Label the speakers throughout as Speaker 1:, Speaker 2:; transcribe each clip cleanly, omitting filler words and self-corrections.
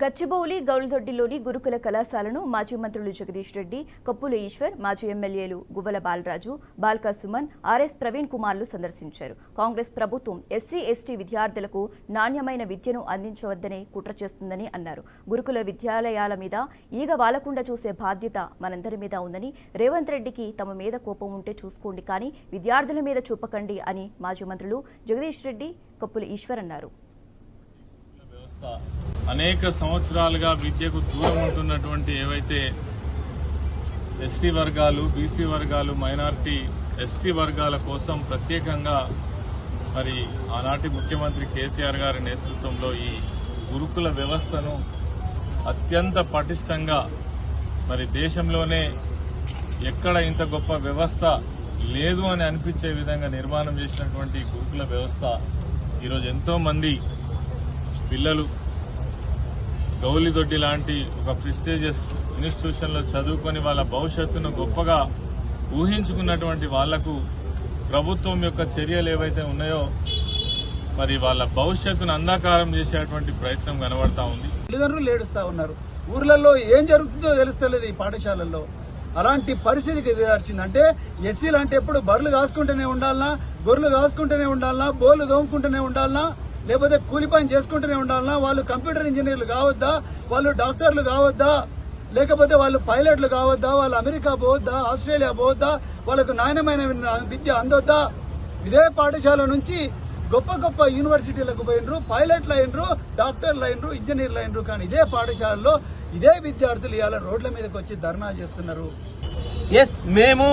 Speaker 1: గచ్చిబౌలి గౌల్దొడ్డిలోని గురుకుల కళాశాలను మాజీ మంత్రులు జగదీష్ రెడ్డి, కొప్పుల ఈశ్వర్, మాజీ ఎమ్మెల్యేలు గువ్వల బాలరాజు, బాల్కా సుమన్, ఆర్ఎస్ ప్రవీణ్ కుమార్లు సందర్శించారు. కాంగ్రెస్ ప్రభుత్వం ఎస్సీ, ఎస్టీ విద్యార్థులకు నాణ్యమైన విద్యను అందించవద్దనే కుట్ర చేస్తుందని అన్నారు. గురుకుల విద్యాలయాల మీద ఈగ వాలకుండా చూసే బాధ్యత మనందరి మీద ఉందని, రేవంత్ రెడ్డికి తమ మీద కోపం ఉంటే చూసుకోండి, కానీ విద్యార్థుల మీద చూపకండి అని మాజీ మంత్రులు జగదీష్ రెడ్డి, కొప్పుల ఈశ్వర్ అన్నారు.
Speaker 2: అనేక సంవత్సరాలుగా విద్యకు దూరం ఉంటున్నటువంటి ఏవైతే ఎస్సీ వర్గాలు, బీసీ వర్గాలు, మైనారిటీ, ఎస్టీ వర్గాల కోసం ప్రత్యేకంగా మరి ఆనాటి ముఖ్యమంత్రి కేసీఆర్ గారి నేతృత్వంలో ఈ గురుకుల వ్యవస్థను అత్యంత పటిష్టంగా మరి దేశంలోనే ఎక్కడ ఇంత గొప్ప వ్యవస్థ లేదు అని అనిపించే విధంగా నిర్మాణం చేసినటువంటి గురుకుల వ్యవస్థ ఈరోజు ఎంతో మంది పిల్లలు గౌలిదొడ్డి లాంటి ఒక ప్రెస్టీజియస్ ఇన్స్టిట్యూషన్లో చదువుకొని వాళ్ళ భవిష్యత్తును గొప్పగా ఊహించుకున్నటువంటి వాళ్లకు ప్రభుత్వం యొక్క చర్యలు ఏవైతే ఉన్నాయో మరి వాళ్ళ భవిష్యత్తును అంధకారం చేసేటువంటి ప్రయత్నం కనబడతా ఉంది.
Speaker 3: తల్లిదండ్రులు ఏడుస్తా ఉన్నారు. ఊర్లలో ఏం జరుగుతుందో తెలుస్తలేదు ఈ పాఠశాలల్లో. అలాంటి పరిస్థితికి ఎదిగార్చింది. అంటే ఎస్సీలు అంటే ఎప్పుడు బర్రెలు కాసుకుంటూనే ఉండాలనా, గొర్రెలు కాసుకుంటూనే ఉండాలనా, బోర్లు దోముకుంటూనే ఉండాలనా, లేకపోతే కూలి పని చేసుకుంటూనే ఉండాలనా, వాళ్ళు కంప్యూటర్ ఇంజనీర్లు కావద్దా, వాళ్ళు డాక్టర్లు కావద్దా, లేకపోతే వాళ్ళు పైలట్లు కావద్దా, వాళ్ళు అమెరికా పోవద్దా, ఆస్ట్రేలియా పోవద్దా, వాళ్ళకు నాణ్యమైన విద్య అందొద్దా? ఇదే పాఠశాల నుంచి గొప్ప గొప్ప యూనివర్సిటీలకు పోయినరు, పైలట్లు అయినరు, డాక్టర్లు అయినరు, ఇంజనీర్లు అయినరు. కానీ ఇదే పాఠశాలలో ఇదే విద్యార్థులు ఇవాళ రోడ్ల మీదకి వచ్చి ధర్నా చేస్తున్నారు.
Speaker 4: మేము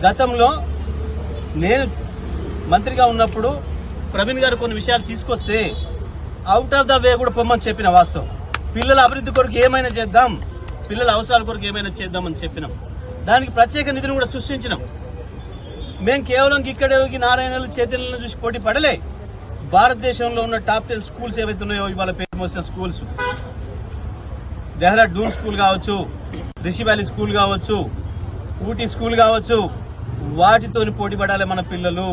Speaker 4: గతంలో నేను మంత్రిగా ఉన్నప్పుడు ప్రవీణ్ గారు కొన్ని విషయాలు తీసుకొస్తే అవుట్ ఆఫ్ ద వే కూడా పొమ్మని చెప్పిన. వాస్తవం, పిల్లల అభివృద్ధి కొరకు ఏమైనా చేద్దాం, పిల్లల అవసరాల కొరకు ఏమైనా చేద్దామని చెప్పినాం. దానికి ప్రత్యేక నిధిని కూడా సృష్టించినాం. మేం కేవలం ఇక్కడే నారాయణలు, చైతన్యాలను చూసి పోటీ పడలే. భారతదేశంలో ఉన్న టాప్ 10 స్కూల్స్ ఏవైతే ఉన్నాయో ఇవాళ పేరు మోసిన స్కూల్స్, డెహ్రాడూన్ స్కూల్ కావచ్చు, రిషి వ్యాలీ స్కూల్ కావచ్చు, ఊటీ స్కూల్ కావచ్చు, వాటితోని పోటీ పడాలి మన పిల్లలు.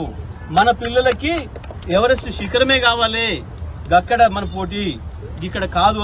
Speaker 4: మన పిల్లలకి ఎవరెస్ట్ శిఖరమే కావాలి, అక్కడ మన పోటీ ఇక్కడ కాదు.